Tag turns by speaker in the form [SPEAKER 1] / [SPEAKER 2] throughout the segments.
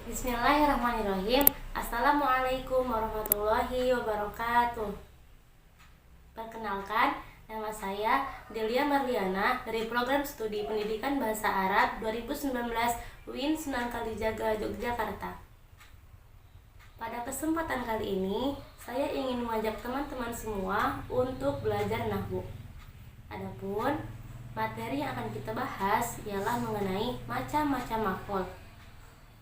[SPEAKER 1] Bismillahirrahmanirrahim. Assalamualaikum warahmatullahi wabarakatuh. Perkenalkan, nama saya Delia Marliana dari Program Studi Pendidikan Bahasa Arab 2019 UIN Sunan Kalijaga, Yogyakarta. Pada kesempatan kali ini, saya ingin mengajak teman-teman semua untuk belajar nahwu. Adapun materi yang akan kita bahas ialah mengenai macam-macam maf'ul.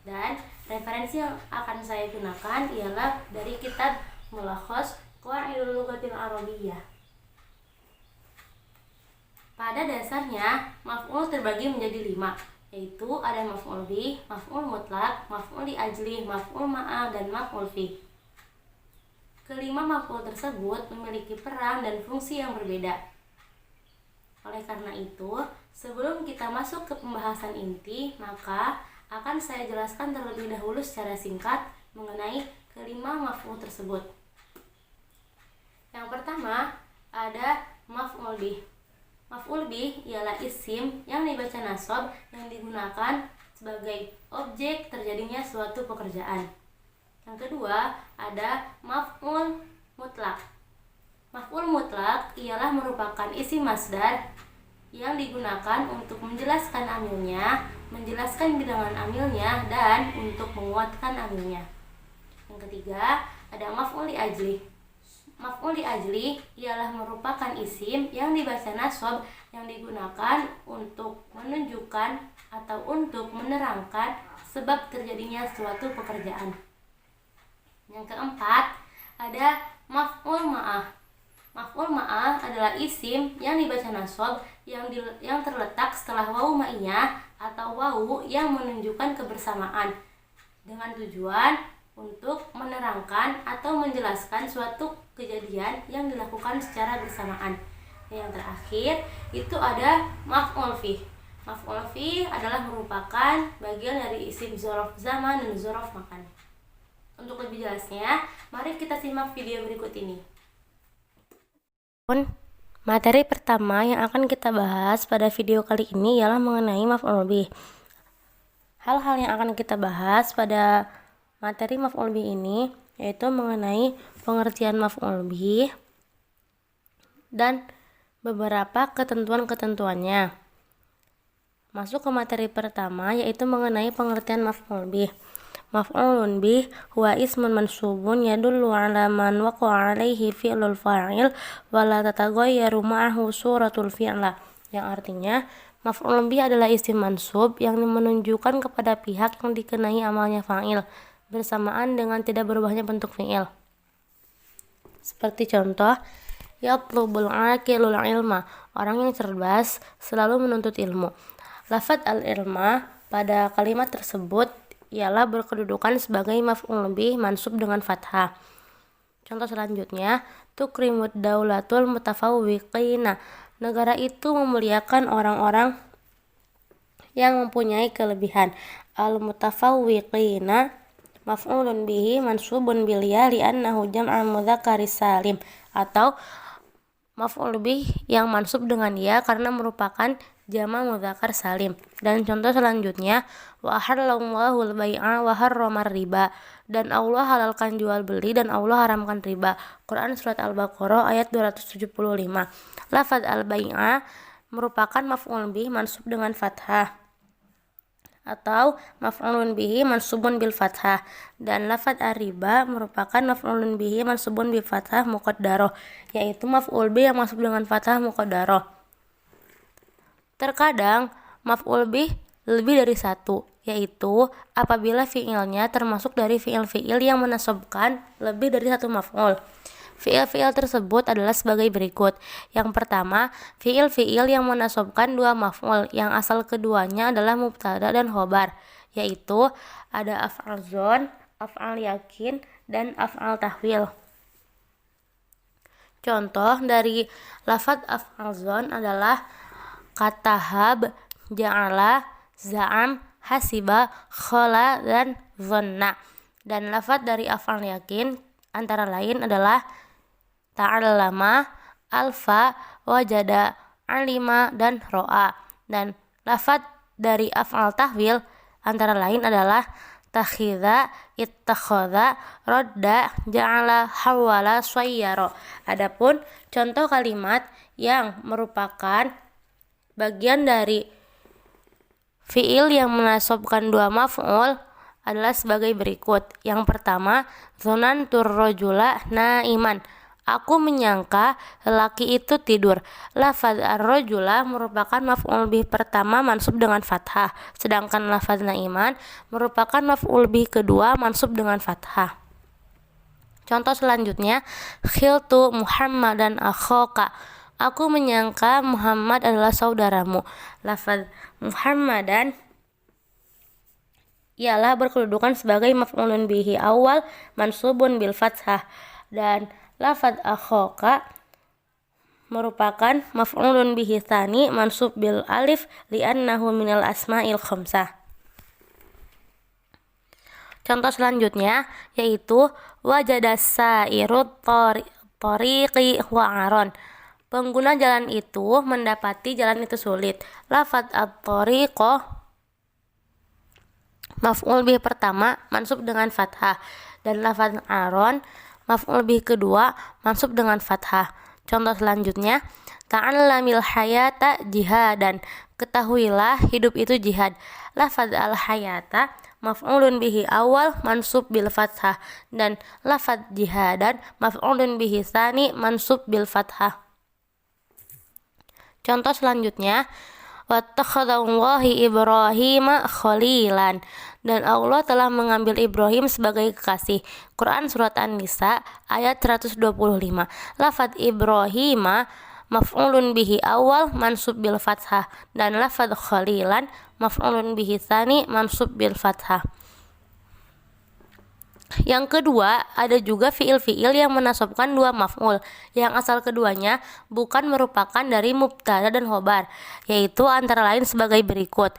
[SPEAKER 1] Dan referensi yang akan saya gunakan ialah dari kitab Mulakhos Qawaidul Lughatil Arabiyyah. Pada dasarnya, maf'ul terbagi menjadi 5, yaitu ada maf'ul bih, maf'ul mutlak, maf'ul li ajli, maf'ul ma'ah, dan maf'ul fi. Kelima maf'ul tersebut memiliki peran dan fungsi yang berbeda. Oleh karena itu, sebelum kita masuk ke pembahasan inti, maka akan saya jelaskan terlebih dahulu secara singkat mengenai kelima maf'ul tersebut. Yang pertama, ada maf'ul bih. Maf'ul bih ialah isim yang dibaca nasab yang digunakan sebagai objek terjadinya suatu pekerjaan. Yang kedua, ada maf'ul mutlak. Maf'ul mutlak ialah merupakan isim masdar yang digunakan untuk menjelaskan amilnya, menjelaskan bilangan amilnya, dan untuk menguatkan amilnya. Yang ketiga, ada maf'ul li ajli. Maf'ul li ajli ialah merupakan isim yang dibaca nasab yang digunakan untuk menunjukkan atau untuk menerangkan sebab terjadinya suatu pekerjaan. Yang keempat, ada maf'ul ma'ah. Maf'ul ma'ah adalah isim yang dibaca nasab yang terletak setelah wawu ma'iyah atau wawu yang menunjukkan kebersamaan dengan tujuan untuk menerangkan atau menjelaskan suatu kejadian yang dilakukan secara bersamaan. Yang terakhir itu ada maf'ul fi. Maf'ul fi adalah merupakan bagian dari isim dzaraf zaman dan dzaraf makan. Untuk lebih jelasnya, mari kita simak video berikut ini. Materi pertama yang akan kita bahas pada video kali ini ialah mengenai maf'ul bih. Hal-hal yang akan kita bahas pada materi maf'ul bih ini yaitu mengenai pengertian maf'ul bih dan beberapa ketentuan-ketentuannya. Masuk ke materi pertama yaitu mengenai pengertian maf'ul bih. Maf'ulun bih huwa ismun mansubun yadullu ala man waqa'a alaihi fi'lul fa'il wa la tataghayyaru ma'ahu suratul fi'la. Yang artinya, maf'ul bih adalah isim mansub yang menunjukkan kepada pihak yang dikenai amalnya fa'il bersamaan dengan tidak berubahnya bentuk fi'il. Seperti contoh, yatlubul aqilul ilma, orang yang cerdas selalu menuntut ilmu. Lafadz al-ilma pada kalimat tersebut ialah berkedudukan sebagai maf'ul bih mansub dengan fathah. Contoh selanjutnya, tukrimud daulatul mutafawwiqina, negara itu memuliakan orang-orang yang mempunyai kelebihan. Al-mutafawwiqina maf'ulun bihi mansubun bil ya li'annahu jam'u mudzakkaris salim, atau maf'ul bih yang mansub dengan ya karena merupakan jama mudzakkar salim. Dan contoh selanjutnya, wa halallahu al-bai'a wa harramar riba, dan Allah halalkan jual beli dan Allah haramkan riba. Quran surat Al-Baqarah ayat 275. Lafadz al-bai'a merupakan maf'ul bih mansub dengan fathah atau maf'ulun bihi mansubun bil fathah, dan lafadz ar-riba merupakan maf'ulun bihi mansubun bil fathah muqaddarah, yaitu maf'ul bih yang mansub dengan fathah muqaddarah. Terkadang maf'ul bih lebih dari satu, yaitu apabila fi'ilnya termasuk dari fi'il-fi'il yang menasabkan lebih dari satu maf'ul. Fi'il-fi'il tersebut adalah sebagai berikut. Yang pertama, fi'il-fi'il yang menasabkan dua maf'ul yang asal keduanya adalah mubtada dan khobar, yaitu ada af'al dzon, af'al yakin, dan af'al tahwil. Contoh dari lafadz af'al dzon adalah katahab, ja'ala, za'am, hasiba, khola, dan zonna. Dan lafadz dari af'al yakin antara lain adalah ta'allama, alfa, wajada, alima, dan ro'a. Dan lafadz dari af'al tahwil antara lain adalah takhidha, ittakhadha, rodda, ja'ala, hawala, swayyara. Adapun contoh kalimat yang merupakan bagian dari fiil yang menasobkan dua maf'ul adalah sebagai berikut. Yang pertama, dzanantur rajula naiman. Aku menyangka lelaki itu tidur. Lafaz ar-rajula merupakan maf'ul bih pertama mansub dengan fathah, sedangkan lafaz naiman merupakan maf'ul bih kedua mansub dengan fathah. Contoh selanjutnya, khiltu Muhammadan akhaka. Aku menyangka Muhammad adalah saudaramu. Lafaz Muhammadan ialah berkedudukan sebagai maf'ulun bihi awal mansubun bil fathah, dan lafaz akhaka merupakan maf'ulun bihi tsani mansub bil alif li'annahu minal asma'il khamsah. Contoh selanjutnya yaitu wajadas sairut tariqi wa'aron. Pengguna jalan itu mendapati jalan itu sulit. Lafaz at-tariqah maf'ul bih pertama mansub dengan fathah, dan lafaz aron maf'ul bih kedua mansub dengan fathah. Contoh selanjutnya, ta'allamil hayata jihadan. Ketahuilah hidup itu jihad. Lafaz al-hayata maf'ulun bihi awal mansub bil fathah, dan lafaz jihadan maf'ulun bihi tsani mansub bil fathah. Contoh selanjutnya, wattakhadallahu Ibrahima khalilan. Dan Allah telah mengambil Ibrahim sebagai kekasih. Quran Surat An-Nisa ayat 125. Lafaz Ibrahima maf'ulun bihi awal mansub bil fathah, dan lafaz khalilan maf'ulun bihi tsani mansub bil fathah. Yang kedua, ada juga fiil-fiil yang menasobkan dua maf'ul, yang asal keduanya bukan merupakan dari mubtada dan khobar, yaitu antara lain sebagai berikut.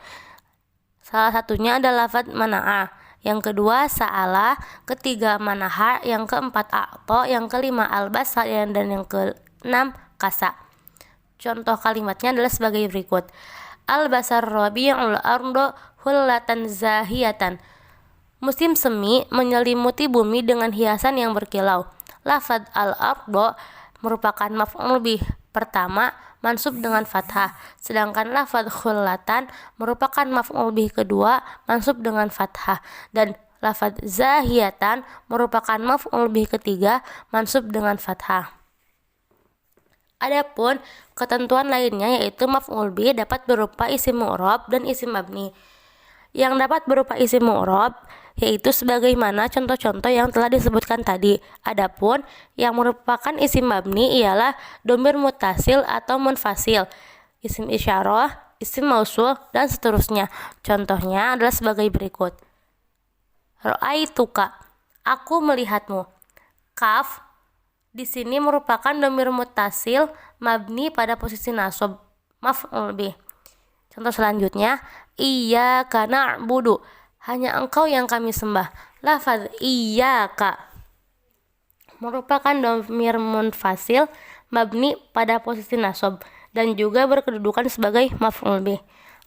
[SPEAKER 1] Salah satunya adalah lafaz mana'a, yang kedua sa'ala, ketiga manaha, yang keempat a'to, yang kelima albasa, dan yang keenam kasa. Contoh kalimatnya adalah sebagai berikut. Albasar rabi'ul ardo hullatan zahiyatan. Musim semi menyelimuti bumi dengan hiasan yang berkilau. Lafaz al-ardo merupakan maf'ul bih pertama mansub dengan fathah, sedangkan lafaz khullatan merupakan maf'ul bih kedua mansub dengan fathah, dan lafaz zahiyatan merupakan maf'ul bih ketiga mansub dengan fathah. Adapun ketentuan lainnya yaitu maf'ul bih dapat berupa isim mu'rab dan isim mabni. Yang dapat berupa isim mu'rab yaitu sebagaimana contoh-contoh yang telah disebutkan tadi. Adapun yang merupakan isim mabni ialah dhamir muttasil atau munfasil, isim isyarah, isim mausul, dan seterusnya. Contohnya adalah sebagai berikut. Ra'aituka, aku melihatmu. Kaf di sini merupakan dhamir muttasil mabni pada posisi nasab maf'ul bih. Contoh selanjutnya, iyyaka na'budu, hanya engkau yang kami sembah. Lafaz iyyaka merupakan dhamir munfasil mabni pada posisi nasab dan juga berkedudukan sebagai maf'ul bih.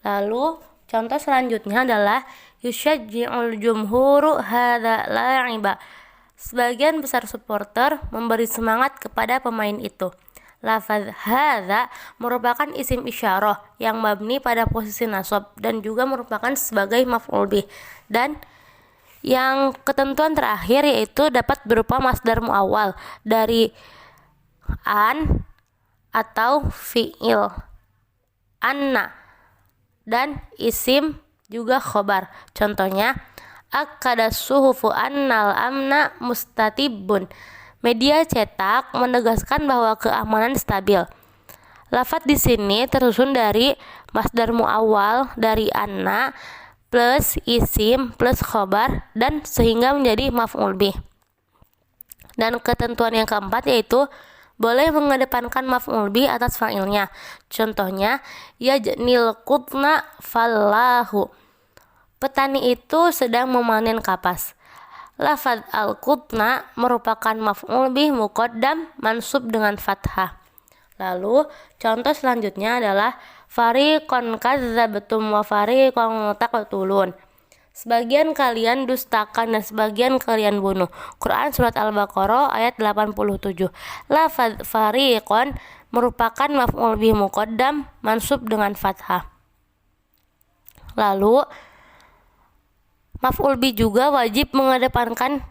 [SPEAKER 1] Lalu contoh selanjutnya adalah yusyajji'ul jumhuru hadza la'iba. Sebagian besar supporter memberi semangat kepada pemain itu. Lafaz hadza merupakan isim isyarah yang mabni pada posisi nasab dan juga merupakan sebagai maf'ul bih. Dan yang ketentuan terakhir yaitu dapat berupa masdar muawwal dari an atau fi'il anna dan isim juga khobar. Contohnya, akkada suhufu annal amna mustatibun. Media cetak menegaskan bahwa keamanan stabil. Lafaz di sini tersusun dari masdar muawwal dari anna plus isim plus khobar dan sehingga menjadi maf'ul bih. Dan ketentuan yang keempat yaitu boleh mengedepankan maf'ul bih atas fa'ilnya. Contohnya, yajnil qutna fallahu. Petani itu sedang memanen kapas. Lafaz al-qutna merupakan maf'ul bih muqaddam mansub dengan fathah. Lalu contoh selanjutnya adalah fariqan kadzdzabtum wa fariqan taqtulun. Sebagian kalian dustakan dan sebagian kalian bunuh. Quran Surat Al-Baqarah ayat 87. Lafadz fariqon merupakan maf'ul bih muqaddam mansub dengan fathah. Lalu maf'ul bih juga wajib mengedepankan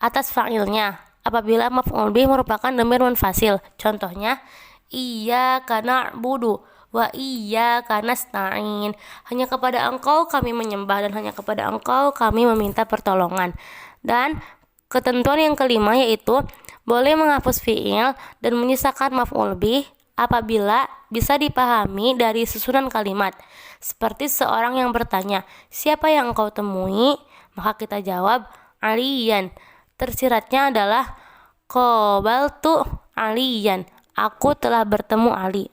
[SPEAKER 1] atas fa'ilnya apabila maf'ul bih merupakan dhamir munfasil. Contohnya, iyyaka na'budu wa iyyaka nasta'in. Hanya kepada Engkau kami menyembah dan hanya kepada Engkau kami meminta pertolongan. Dan ketentuan yang kelima yaitu boleh menghapus fi'il dan menyisakan maf'ul bih apabila bisa dipahami dari susunan kalimat. Seperti seorang yang bertanya, siapa yang engkau temui? Maka kita jawab, Aliyan. Tersiratnya adalah qabaltu Aliyan. Aku telah bertemu Ali.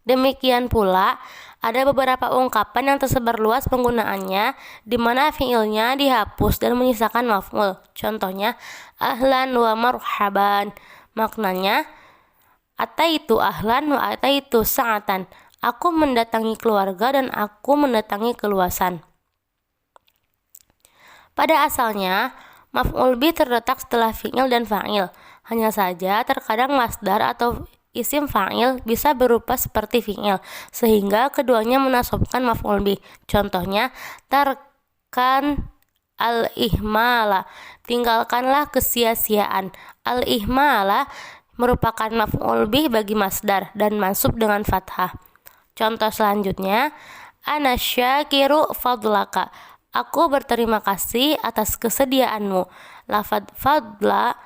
[SPEAKER 1] Demikian pula, ada beberapa ungkapan yang tersebar luas penggunaannya di mana fiilnya dihapus dan menyisakan maf'ul. Contohnya, ahlan wa marhaban. Maknanya, ataitu ahlan wa ataitu sa'atan. Aku mendatangi keluarga dan aku mendatangi keluasan. Pada asalnya, maf'ul bih terletak setelah fi'il dan fa'il. Hanya saja terkadang masdar atau isim fa'il bisa berupa seperti fi'il, sehingga keduanya menasobkan maf'ul bih. Contohnya, tarkan al-ihmala, tinggalkanlah kesia-siaan. Al-ihmala merupakan maf'ul bih bagi masdar dan mansub dengan fathah. Contoh selanjutnya, ana syakiru fadlaka. Aku berterima kasih atas kesediaanmu. Lafadz fadla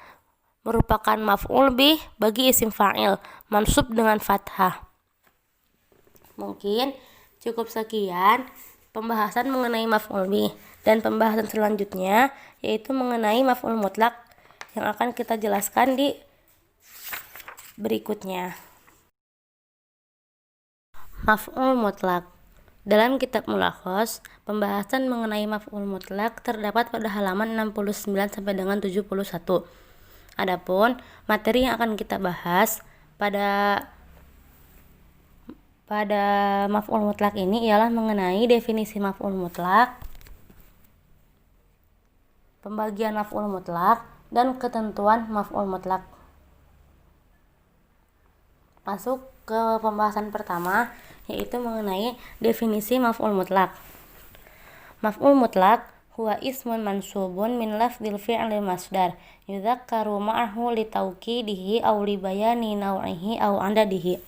[SPEAKER 1] merupakan maf'ul bih bagi isim fa'il mansub dengan fathah. Mungkin cukup sekian pembahasan mengenai maf'ul bih, dan pembahasan selanjutnya yaitu mengenai maf'ul mutlak yang akan kita jelaskan di berikutnya. Maf'ul mutlak. Dalam kitab Mulakhos, pembahasan mengenai maf'ul mutlak terdapat pada halaman 69 sampai dengan 71. Adapun materi yang akan kita bahas pada maf'ul mutlak ini ialah mengenai definisi maf'ul mutlak, pembagian maf'ul mutlak, dan ketentuan maf'ul mutlak. Masuk ke pembahasan pertama, yaitu mengenai definisi maf'ul mutlak. Maf'ul mutlak huwa ismun mansubun min lafdzil fi'li masdar yudzakkaru ma'ahu li tauqidihi aw li bayani naw'ihi aw andadihi.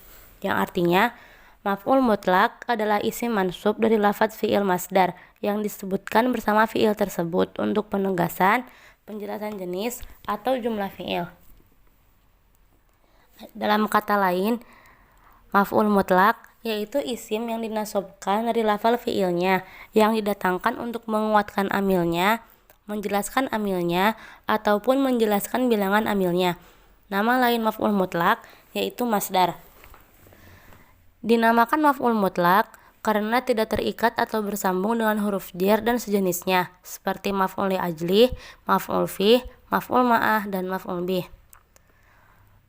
[SPEAKER 1] Yang artinya, maf'ul mutlak adalah isim mansub dari lafadz fi'il masdar yang disebutkan bersama fi'il tersebut untuk penegasan, penjelasan jenis atau jumlah fi'il. Dalam kata lain, maf'ul mutlak yaitu isim yang dinasobkan dari lafal fi'ilnya yang didatangkan untuk menguatkan amilnya, menjelaskan amilnya, ataupun menjelaskan bilangan amilnya. Nama lain maf'ul mutlak yaitu masdar. Dinamakan maf'ul mutlak karena tidak terikat atau bersambung dengan huruf jar dan sejenisnya, seperti maf'ul li ajli, maf'ul fih, maf'ul ma'ah, dan maf'ul bih.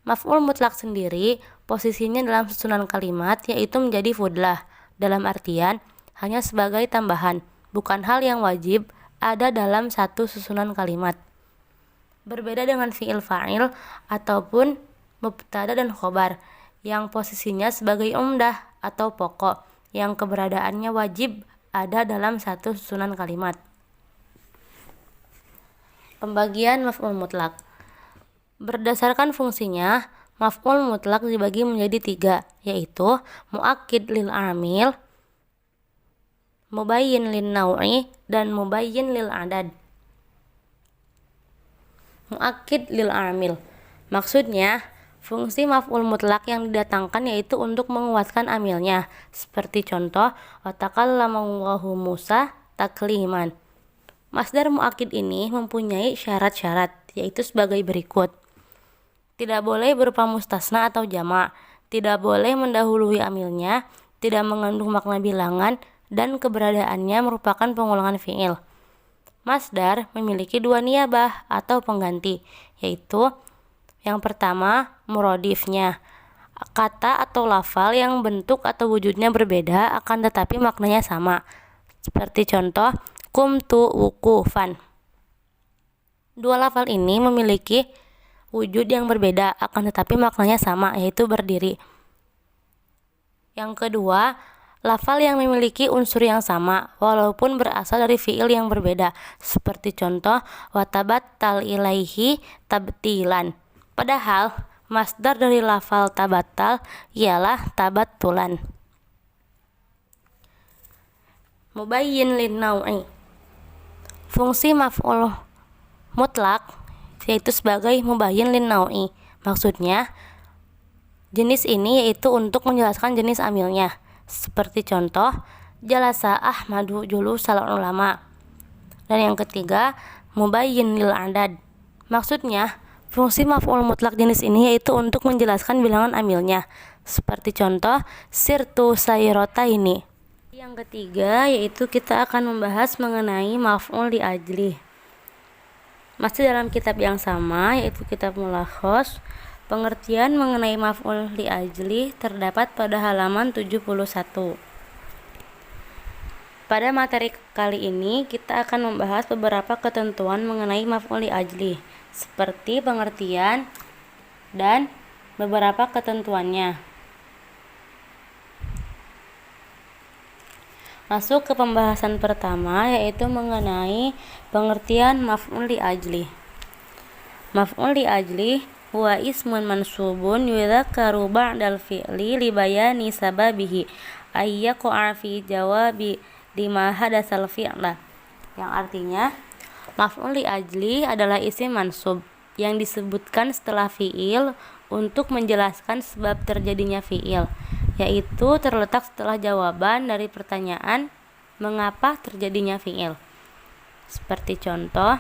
[SPEAKER 1] Maf'ul mutlak sendiri posisinya dalam susunan kalimat yaitu menjadi fudlah, dalam artian hanya sebagai tambahan, bukan hal yang wajib ada dalam satu susunan kalimat. Berbeda dengan fi'il fa'il ataupun mubtada dan khobar yang posisinya sebagai umdah atau pokok yang keberadaannya wajib ada dalam satu susunan kalimat. Pembagian maf'ul mutlak. Berdasarkan fungsinya, maf'ul mutlak dibagi menjadi 3, yaitu muakkid lil amil, mubayyin lin naw'i, dan mubayyin lil adad. Muakkid lil amil. Maksudnya, fungsi maf'ul mutlak yang didatangkan yaitu untuk menguatkan amilnya. Seperti contoh, wa takallama Allahu Musa takliman. Masdar muakkid ini mempunyai syarat-syarat, yaitu sebagai berikut. Tidak boleh berupa mustasna atau jamak, tidak boleh mendahului amilnya, tidak mengandung makna bilangan, dan keberadaannya merupakan pengulangan fi'il. Masdar memiliki 2 niyabah atau pengganti, yaitu yang pertama muradifnya, kata atau lafal yang bentuk atau wujudnya berbeda akan tetapi maknanya sama. Seperti contoh, kumtu wukufan. Dua lafal ini memiliki wujud yang berbeda, akan tetapi maknanya sama, yaitu berdiri. Yang kedua, lafal yang memiliki unsur yang sama, walaupun berasal dari fiil yang berbeda. Seperti contoh, watabattal ilaihi tabtilan. Padahal, masdar dari lafal tabattal ialah tabattulan. Mubayyin lin naw'i. Fungsi maf'ul mutlak yaitu sebagai mubayyin lin naw'i. Maksudnya, jenis ini yaitu untuk menjelaskan jenis amilnya. Seperti contoh, jalasa Ahmadu julusal ulama. Dan yang ketiga, mubayyin lil adad. Maksudnya, fungsi maf'ul mutlak jenis ini yaitu untuk menjelaskan bilangan amilnya. Seperti contoh, sirtu sayrotaini. Yang ketiga yaitu kita akan membahas mengenai maf'ul li ajli. Masih dalam kitab yang sama, yaitu kitab Mulakhos. Pengertian mengenai maf'ul li ajli terdapat pada halaman 71. Pada materi kali ini kita akan membahas beberapa ketentuan mengenai maf'ul li ajli, seperti pengertian dan beberapa ketentuannya. Masuk ke pembahasan pertama, yaitu mengenai pengertian maf'ul li ajli. Maf'ul li ajli huwa ismun mansubun yudhakkaru ba'dal fi'li li bayani sababihi ayyaqa fi jawabi lima hadasal fi'la. Yang artinya, maf'ul li ajli adalah isim mansub yang disebutkan setelah fi'il untuk menjelaskan sebab terjadinya fi'il, yaitu terletak setelah jawaban dari pertanyaan mengapa terjadinya fi'il. Seperti contoh,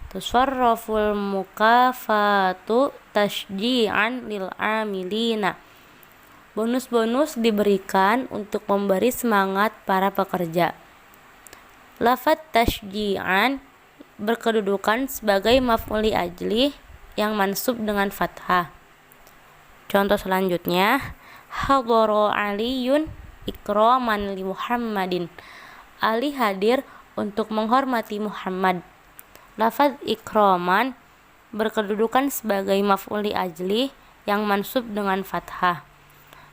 [SPEAKER 1] tusarraful mukafatu tashji'an lil amilina. Bonus-bonus diberikan untuk memberi semangat para pekerja. Lafaz tashji'an berkedudukan sebagai maf'ul li ajli yang mansub dengan fathah. Contoh selanjutnya, hadara Aliyun ikraman li Muhammadin. Ali hadir untuk menghormati Muhammad. Lafaz ikraman berkedudukan sebagai maf'ul li ajli yang mansub dengan fathah.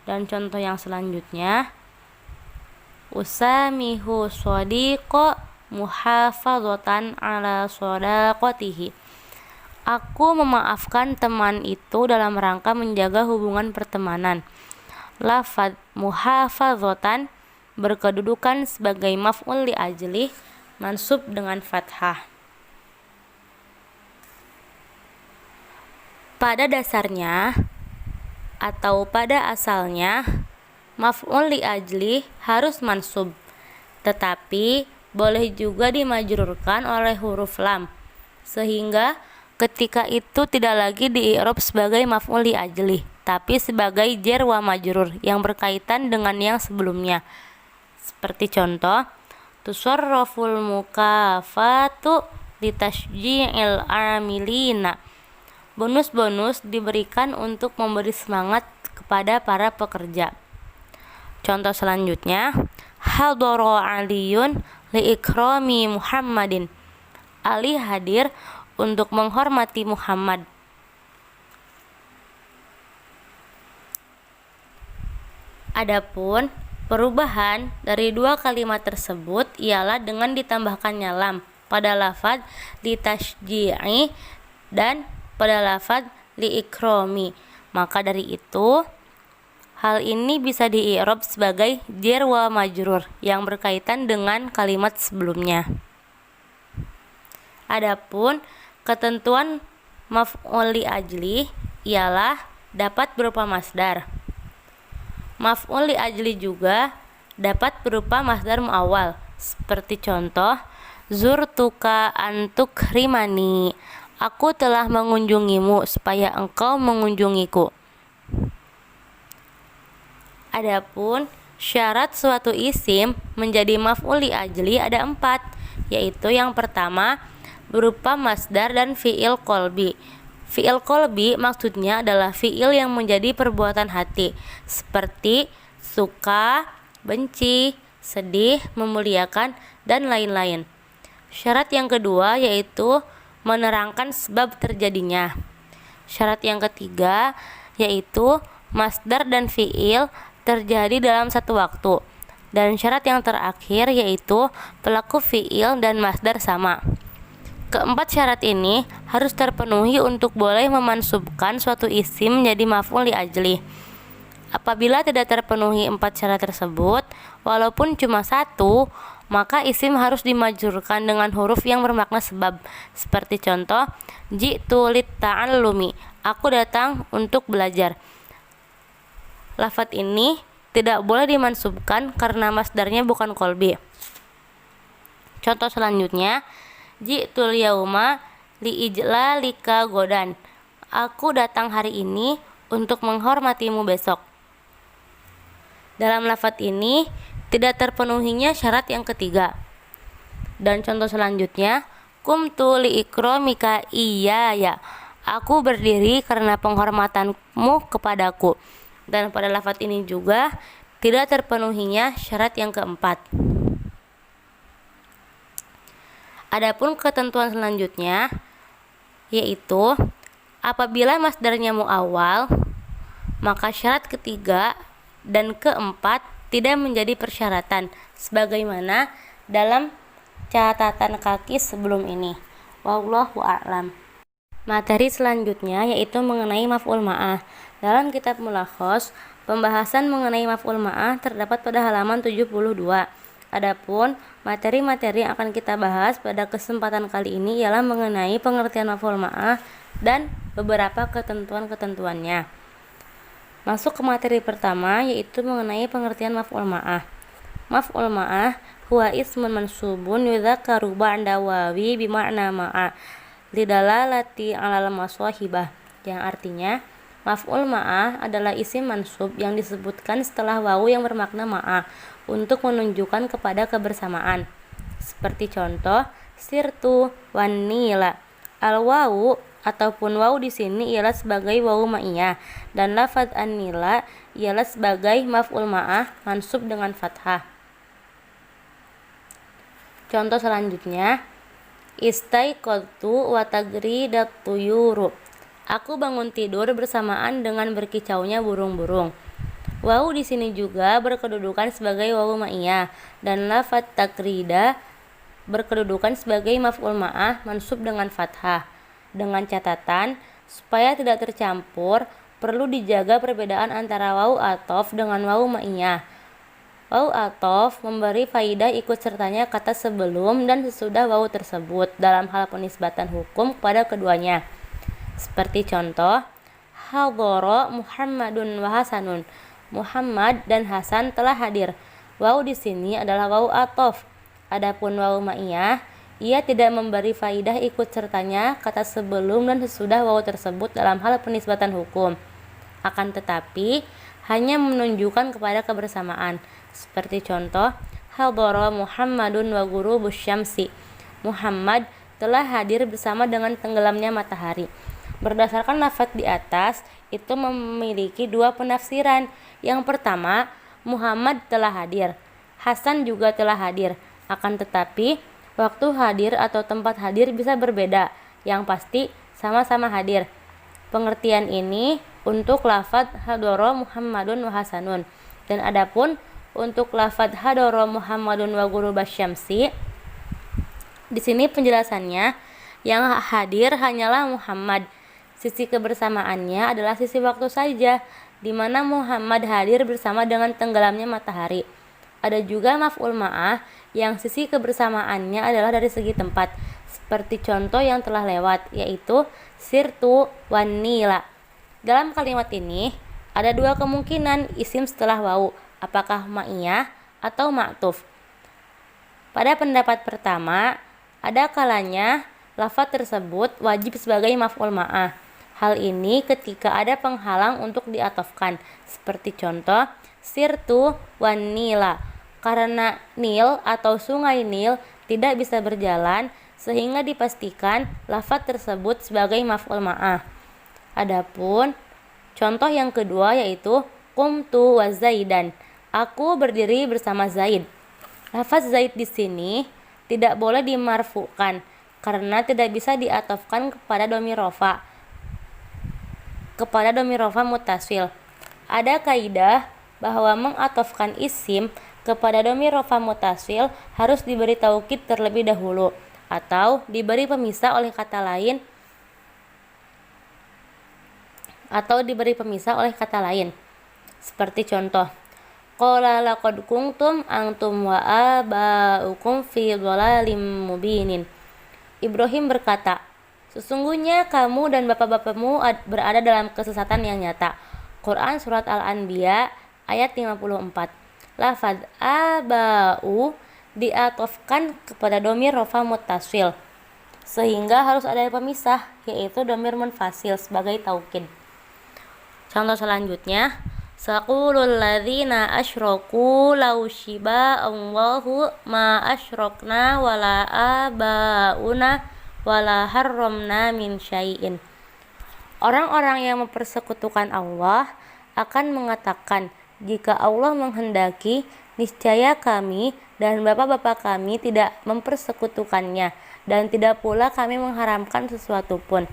[SPEAKER 1] Dan contoh yang selanjutnya, usamihu shadiqa muhafadzatan ala shadaqatihi. Aku memaafkan teman itu dalam rangka menjaga hubungan pertemanan. Lafaz muhafadzatan berkedudukan sebagai maf'ul li ajli mansub dengan fathah. Pada dasarnya atau pada asalnya, maf'ul li ajli harus mansub, tetapi boleh juga dimajrurkan oleh huruf lam, sehingga ketika itu tidak lagi di-i'rab sebagai maf'ul li ajli, tapi sebagai jar wa majrur yang berkaitan dengan yang sebelumnya. Seperti contoh, tusarraful mukafatu litashji'il amilina. Bonus-bonus diberikan untuk memberi semangat kepada para pekerja. Contoh selanjutnya, hadara Aliyun li ikrami Muhammadin. Ali hadir untuk menghormati Muhammad. Adapun perubahan dari dua kalimat tersebut ialah dengan ditambahkannya lam pada lafaz li tashji'i dan pada lafaz li ikrami. Maka dari itu, hal ini bisa di-i'rab sebagai jar wa majrur yang berkaitan dengan kalimat sebelumnya. Adapun ketentuan maf'ul li ajli ialah dapat berupa masdar. Maf'ul li ajli juga dapat berupa masdar muawwal. Seperti contoh, zurtuka antukrimani. Aku telah mengunjungimu supaya engkau mengunjungiku. Adapun syarat suatu isim menjadi maf'ul li ajli ada 4, yaitu yang pertama berupa masdar dan fi'il qalbi. Fi'il qalbi maksudnya adalah fi'il yang menjadi perbuatan hati, seperti suka, benci, sedih, memuliakan, dan lain-lain. Syarat yang kedua yaitu menerangkan sebab terjadinya. Syarat yang ketiga yaitu masdar dan fiil terjadi dalam satu waktu. Dan syarat yang terakhir yaitu pelaku fiil dan masdar sama. Keempat syarat ini harus terpenuhi untuk boleh memansubkan suatu isim menjadi maf'ul li ajli. Apabila tidak terpenuhi empat syarat tersebut, walaupun cuma satu, maka isim harus dimajrurkan dengan huruf yang bermakna sebab. Seperti contoh, ji'tu lit-ta'allumi, aku datang untuk belajar. Lafadz ini tidak boleh dimansubkan karena masdarnya bukan qalbi. Contoh selanjutnya, ji'tul yauma li'ijlalika godan, aku datang hari ini untuk menghormatimu besok. Dalam lafadz ini tidak terpenuhinya syarat yang ketiga. Dan contoh selanjutnya, kumtu li'ikromika iyaya, aku berdiri karena penghormatanmu kepadaku. Dan pada lafadz ini juga tidak terpenuhinya syarat yang keempat. Adapun ketentuan selanjutnya yaitu apabila masdarnya muawwal, maka syarat ketiga dan keempat tidak menjadi persyaratan sebagaimana dalam catatan kaki sebelum ini. Wallahu a'lam. Materi selanjutnya yaitu mengenai maf'ul ma'ah. Dalam kitab Mulakhos, pembahasan mengenai maf'ul ma'ah terdapat pada halaman 72. Adapun materi-materi yang akan kita bahas pada kesempatan kali ini ialah mengenai pengertian maf'ul ma'ah dan beberapa ketentuan-ketentuannya. Masuk ke materi pertama yaitu mengenai pengertian maf'ul ma'ah. Maf'ul ma'ah huwa ismun mansubun yudhakaru ba'da wawi bima'na ma'a lidalalati 'alal masahibah, yang artinya maf'ul ma'ah adalah isim mansub yang disebutkan setelah wawu yang bermakna ma'ah untuk menunjukkan kepada kebersamaan. Seperti contoh, sirtu wan nila. Al-wawu ataupun wawu di sini ialah sebagai wawu ma'iyah dan lafadz an-nila ialah sebagai maf'ul ma'ah mansub dengan fathah. Contoh selanjutnya, istaiqadtu wa tagridat tuyuru. Aku bangun tidur bersamaan dengan berkicaunya burung-burung. Wawu di sini juga berkedudukan sebagai wawu ma'iyah dan lafadz tagrida berkedudukan sebagai maf'ul ma'ah mansub dengan fathah. Dengan catatan, supaya tidak tercampur, perlu dijaga perbedaan antara wawu athof dengan wawu ma'iyah. Wawu athof memberi faidah ikut sertanya kata sebelum dan sesudah wawu tersebut dalam hal penisbatan hukum kepada keduanya. Seperti contoh, hadhara Muhammadun wa Hasanun. Muhammad dan Hasan telah hadir. Wawu di sini adalah wawu athof. Adapun wawu ma'iyah, ia tidak memberi faidah ikut sertanya kata sebelum dan sesudah wawu tersebut dalam hal penisbatan hukum. Akan tetapi hanya menunjukkan kepada kebersamaan. Seperti contoh, hadhara Muhammadun wa ghurubus syamsi. Muhammad telah hadir bersama dengan tenggelamnya matahari. Berdasarkan lafadz di atas, itu memiliki dua penafsiran. Yang pertama, Muhammad telah hadir, Hasan juga telah hadir. Akan tetapi, waktu hadir atau tempat hadir bisa berbeda. Yang pasti, sama-sama hadir. Pengertian ini untuk lafadz hadhara Muhammadun wa Hasanun. Dan adapun untuk lafadz hadhara Muhammadun wa ghurubas syamsi, di sini penjelasannya yang hadir hanyalah Muhammad. Sisi kebersamaannya adalah sisi waktu saja, di mana Muhammad hadir bersama dengan tenggelamnya matahari. Ada juga maf'ul ma'ah yang sisi kebersamaannya adalah dari segi tempat, seperti contoh yang telah lewat, yaitu sirtu wan nila. Dalam kalimat ini ada dua kemungkinan isim setelah wawu, apakah ma'iyah atau ma'tuf. Pada pendapat pertama, ada kalanya lafadz tersebut wajib sebagai maf'ul ma'ah. Hal ini ketika ada penghalang untuk diatofkan, seperti contoh sirtu wan nila, karena Nil atau sungai Nil tidak bisa berjalan sehingga dipastikan lafadz tersebut sebagai maf'ul ma'ah. Adapun contoh yang kedua yaitu qumtu wa zaidan, aku berdiri bersama Zaid. Lafaz Zaid di sini tidak boleh dimarfukan karena tidak bisa diatofkan kepada dhamir rofa mutasil. Ada kaidah bahwa mengatofkan isim kepada dhamir rofa mutasil harus diberi taukid terlebih dahulu atau diberi pemisah oleh kata lain. Seperti contoh, qala laqad kuntum antum wa aba'ukum fi dhalalim mubinin. Ibrahim berkata, sesungguhnya kamu dan bapak-bapakmu berada dalam kesesatan yang nyata. Quran Surat Al-Anbiya ayat 54. Lafaz aba'u diatofkan kepada dhamir rofa muttasil, sehingga harus ada pemisah, yaitu dhamir munfasil sebagai taukid. Contoh selanjutnya, saqulul ladzina asyraku law shiba Allahu ma asyrokna wala abauna wala harramna min syai'in. Orang-orang yang mempersekutukan Allah akan mengatakan, jika Allah menghendaki, niscaya kami dan bapak-bapak kami tidak mempersekutukannya, dan tidak pula kami mengharamkan sesuatu pun.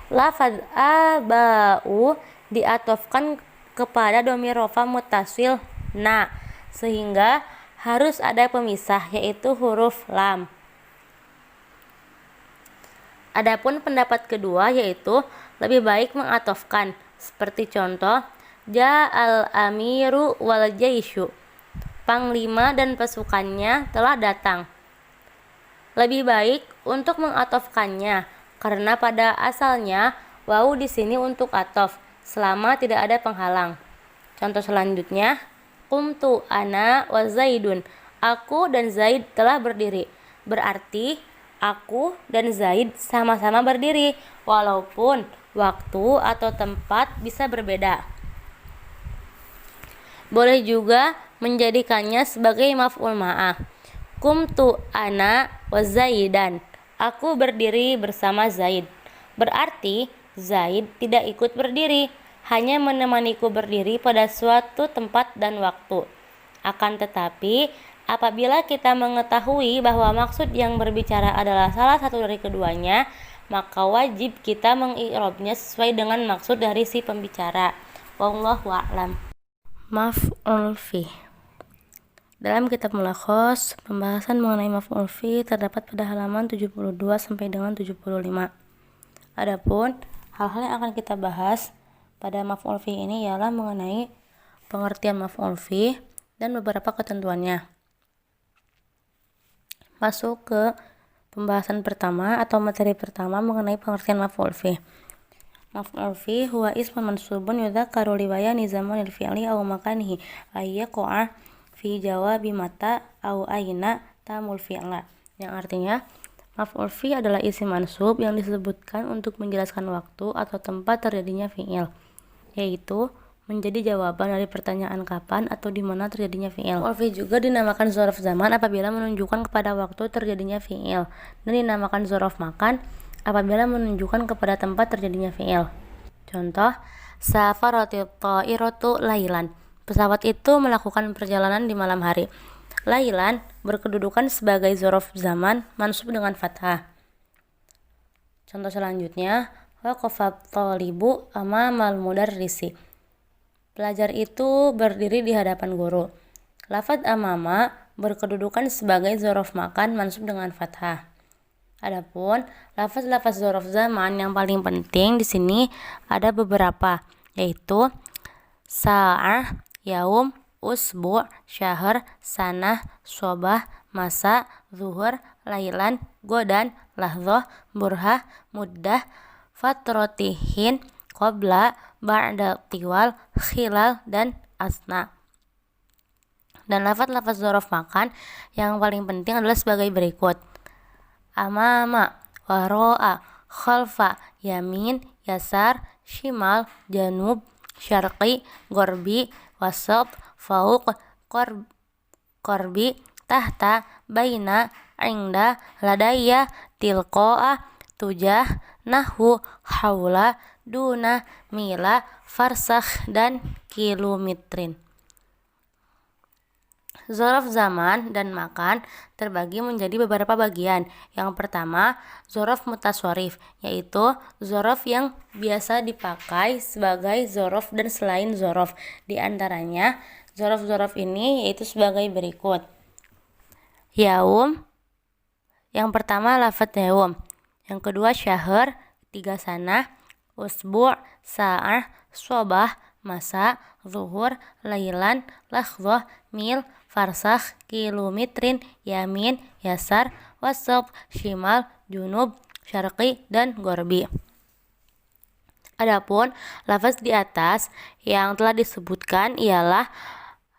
[SPEAKER 1] Lafaz aba'u diatofkan kepada dhamir rofa muttasil na, sehingga harus ada pemisah, yaitu huruf lam. Adapun pendapat kedua yaitu lebih baik mengatofkan, seperti contoh ja'al amiru wal jaisyu, panglima dan pasukannya telah datang. Lebih baik untuk mengatofkannya karena pada asalnya wawu di sini untuk atof selama tidak ada penghalang. Contoh selanjutnya, qumtu ana wa zaidun, aku dan Zaid telah berdiri. Berarti aku dan Zaid sama-sama berdiri walaupun waktu atau tempat bisa berbeda. Boleh juga menjadikannya sebagai maf'ul ma'ah. Qumtu ana wa zaidan, aku berdiri bersama Zaid. Berarti Zaid tidak ikut berdiri, hanya menemaniku berdiri pada suatu tempat dan waktu. Akan tetapi, apabila kita mengetahui bahwa maksud yang berbicara adalah salah satu dari keduanya, maka wajib kita mengi'rabnya sesuai dengan maksud dari si pembicara. Wallahu a'lam. Maf'ul fi. Dalam kitab Mulakhos, pembahasan mengenai maf'ul fi terdapat pada halaman 72 sampai dengan 75. Adapun hal-hal yang akan kita bahas pada maf'ul fi ini ialah mengenai pengertian maf'ul fi dan beberapa ketentuannya. Masuk ke pembahasan pertama atau materi pertama mengenai pengertian maf'ul fi. Maf'ul fi huwa ismun mansubun yudhakkaru li bayani zamanil fi'li aw makanihi ay yaqa'a fi jawabi mata aw aina tamul fi'la. Yang artinya maf'ul fi adalah isim mansub yang disebutkan untuk menjelaskan waktu atau tempat terjadinya fi'il, yaitu menjadi jawaban dari pertanyaan kapan atau di mana terjadinya fi'il. Maf'ul fi juga dinamakan dzaraf zaman apabila menunjukkan kepada waktu terjadinya fi'il, dan dinamakan dzaraf makan apabila menunjukkan kepada tempat terjadinya fi'il. Contoh, safaratit ta'iratu lailan, pesawat itu melakukan perjalanan di malam hari. Lailan berkedudukan sebagai dzaraf zaman mansub dengan fathah. Contoh selanjutnya, waqafat thalibu amamal mudarrisi, pelajar itu berdiri di hadapan guru. Lafaz amama berkedudukan sebagai dzaraf makan mansub dengan fathah. Adapun lafaz-lafaz dzaraf zaman yang paling penting di sini ada beberapa, yaitu sa'ah, yaum, usbu', syahr, sanah, sobah, masa, zuhur, lailan, godan, lahzoh, burhah, muddah, fatrotihin, qobla, ba'da tiwal, khilal, dan asna. Dan lafaz-lafaz dzaraf makan yang paling penting adalah sebagai berikut: amama, waro'a, khalfa, yamin, yasar, shimal, janub, syarqi, gorbi, wasat, fauq, korbi, tahta, baina, inda, ladaya, tilqo'a, tujah, nahwu, haula, duna, mila, farsakh, dan kilometrin. Zorof zaman dan makan terbagi menjadi beberapa bagian. Yang pertama, zorof mutaswarif, yaitu zorof yang biasa dipakai sebagai zorof dan selain zorof. Di antaranya, zorof-zorof ini yaitu sebagai berikut. Yaum, yang pertama lafadz yaum. Yang kedua syahr, ketiga sana, usbu', sa'ah, sobah, masa, zuhur, lailan, lakhzah, mil, farsakh, kilometrin, yamin, yasar, wasab, shimal, junub, syarqi, dan gorbi. Adapun lafaz di atas yang telah disebutkan ialah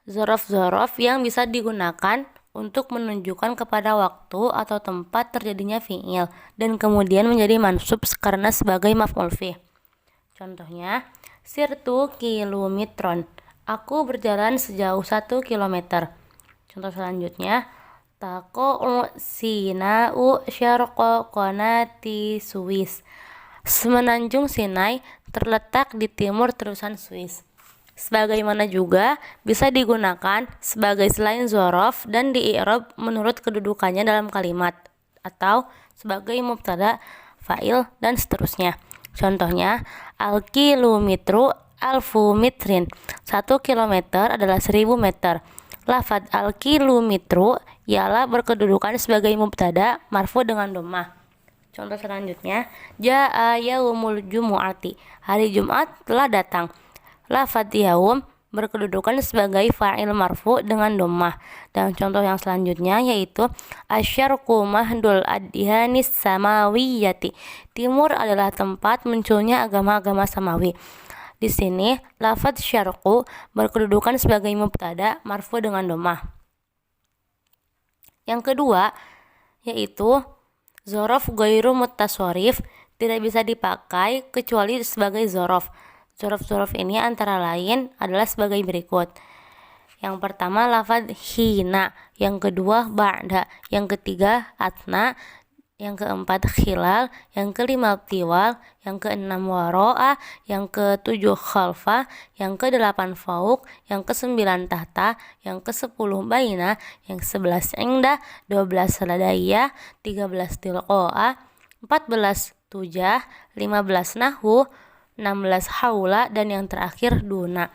[SPEAKER 1] zorof-zorof yang bisa digunakan untuk menunjukkan kepada waktu atau tempat terjadinya fi'il dan kemudian menjadi mansub karena sebagai maf'ul fih. Contohnya, sirtu kilometron, aku berjalan sejauh 1 kilometer. Contoh selanjutnya, taqo'u sina'u syarqa qanati Swiss, semenanjung Sinai terletak di timur terusan Swiss. Sebagaimana juga bisa digunakan sebagai selain zorof dan di-i'rab menurut kedudukannya dalam kalimat atau sebagai mubtada, fa'il, dan seterusnya. Contohnya, al-kilometru alfu mitrin, 1 kilometer adalah 1000 meter. Lafadz al-kilometru ialah berkedudukan sebagai mubtada marfu dengan dhammah. Contoh selanjutnya, jaa yaumul jumu'ati, hari Jumat telah datang. Lafadz yaum berkedudukan sebagai fa'il marfu dengan dhammah. Dan contoh yang selanjutnya yaitu asyarqu mahdul adyanis samawiyati, timur adalah tempat munculnya agama-agama samawi. Di sini lafadz syarqu berkedudukan sebagai mubtada marfu dengan dhammah. Yang kedua yaitu zorof ghairu mutaswarif, tidak bisa dipakai kecuali sebagai zorof. Zorof-zorof ini antara lain adalah sebagai berikut. Yang pertama lafadz hina, yang kedua ba'da, yang ketiga atna, yang keempat khilal, yang kelima tiwal, yang keenam waro'a, yang ketujuh khalfa, yang kedelapan fauq, yang kesembilan tahta, yang kesepuluh baina, yang 11 ingda, 12 ladayya, 13 tilqo'a, 14 tujah, 15 nahu, 16 haula, dan yang terakhir duna.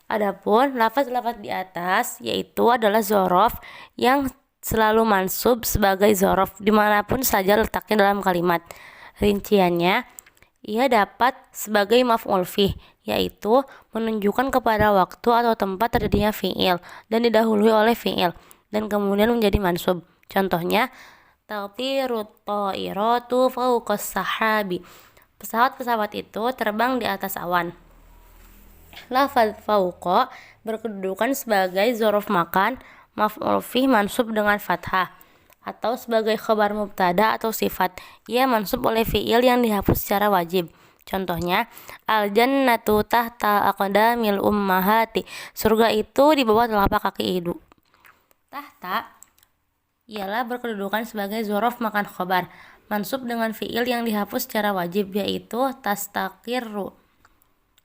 [SPEAKER 1] Adapun lafaz-lafaz di atas yaitu adalah zorof yang selalu mansub sebagai zorof dimanapun saja letaknya dalam kalimat. Rinciannya, ia dapat sebagai maf'ul fih, yaitu menunjukkan kepada waktu atau tempat terjadinya fi'il dan didahului oleh fi'il dan kemudian menjadi mansub. Contohnya, tatiru ta'iratu fawqas sahabi, pesawat-pesawat itu terbang di atas awan. Lafaz fauqa berkedudukan sebagai zorof makan, maf'ul fih mansub dengan fathah, atau sebagai khabar mubtada atau sifat. Ia mansub oleh fi'il yang dihapus secara wajib. Contohnya, al-jannatu tahta aqdamil ummahati, surga itu di bawah telapak kaki ibu. Tahta ialah berkedudukan sebagai zorof makan khabar, mansub dengan fi'il yang dihapus secara wajib, yaitu tastaqirru.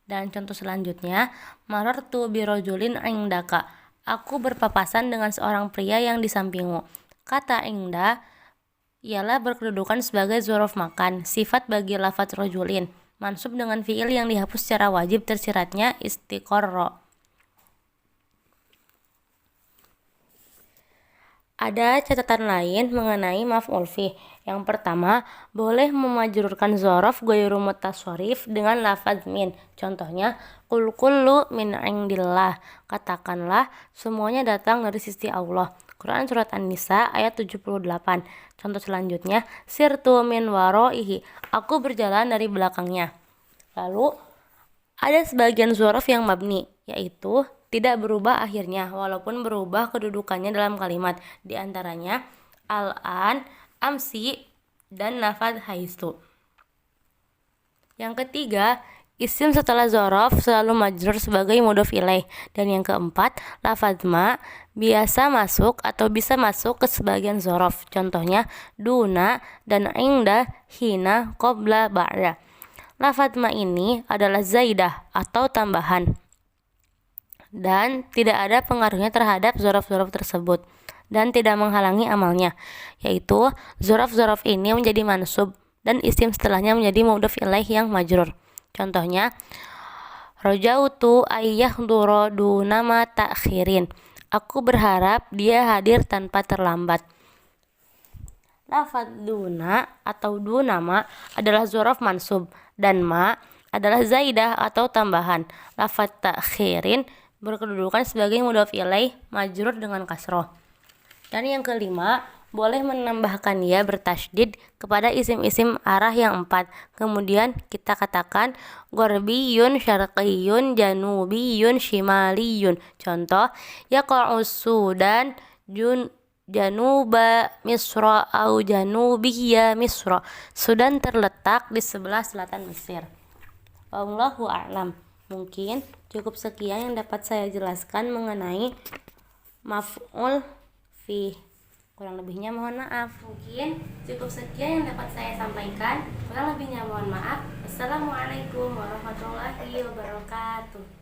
[SPEAKER 1] Dan contoh selanjutnya, marartu birojulin indaka, aku berpapasan dengan seorang pria yang di sampingmu. Kata inda ialah berkedudukan sebagai zorof makan, sifat bagi lafadz rojulin, mansub dengan fi'il yang dihapus secara wajib tersiratnya istiqorro. Ada catatan lain mengenai maf'ul fih. Yang pertama, boleh memajrurkan zorof ghairu mutaswarif dengan lafaz min. Contohnya, qul kullu min indillah, katakanlah semuanya datang dari sisi Allah. Quran surat An-Nisa ayat 78. Contoh selanjutnya, sirtu min waroihi, aku berjalan dari belakangnya. Lalu ada sebagian zorof yang mabni, yaitu tidak berubah akhirnya walaupun berubah kedudukannya dalam kalimat. Di antaranya al-an, amsi, dan lafadz haistu. Yang ketiga, isim setelah zorof selalu majrur sebagai mudhof ilaih. Dan yang keempat, lafadz ma biasa masuk atau bisa masuk ke sebagian zorof. Contohnya duna dan inda, hina, qabla, ba'da. Lafadz ma ini adalah zaidah atau tambahan. dan tidak ada pengaruhnya terhadap zorof-zorof tersebut dan tidak menghalangi amalnya, yaitu zorof-zorof ini menjadi mansub dan isim setelahnya menjadi mudhof ilaih yang majrur. Contohnya, rojautu ayyahduro dunama ta'khirin. Aku berharap dia hadir tanpa terlambat. Lafadz duna atau dunama adalah zorof mansub dan ma adalah zaidah atau tambahan. Lafadz ta'khirin berkedudukan sebagai mudhof ilaih majrur dengan kasroh. Dan yang kelima, boleh menambahkan ya bertasydid kepada isim-isim arah yang 4. Kemudian kita katakan gorbiyun, syarqiyun, janubiyun, shimaliyun. Contoh, yaqa'u Sudan januba Misra au janubiyya Misra. Sudan terletak di sebelah selatan Mesir. Wallahu a'lam. Mungkin cukup sekian yang dapat saya jelaskan mengenai maf'ul fi. Kurang lebihnya mohon maaf. Mungkin cukup sekian yang dapat saya sampaikan. Kurang lebihnya mohon maaf. Assalamualaikum warahmatullahi wabarakatuh.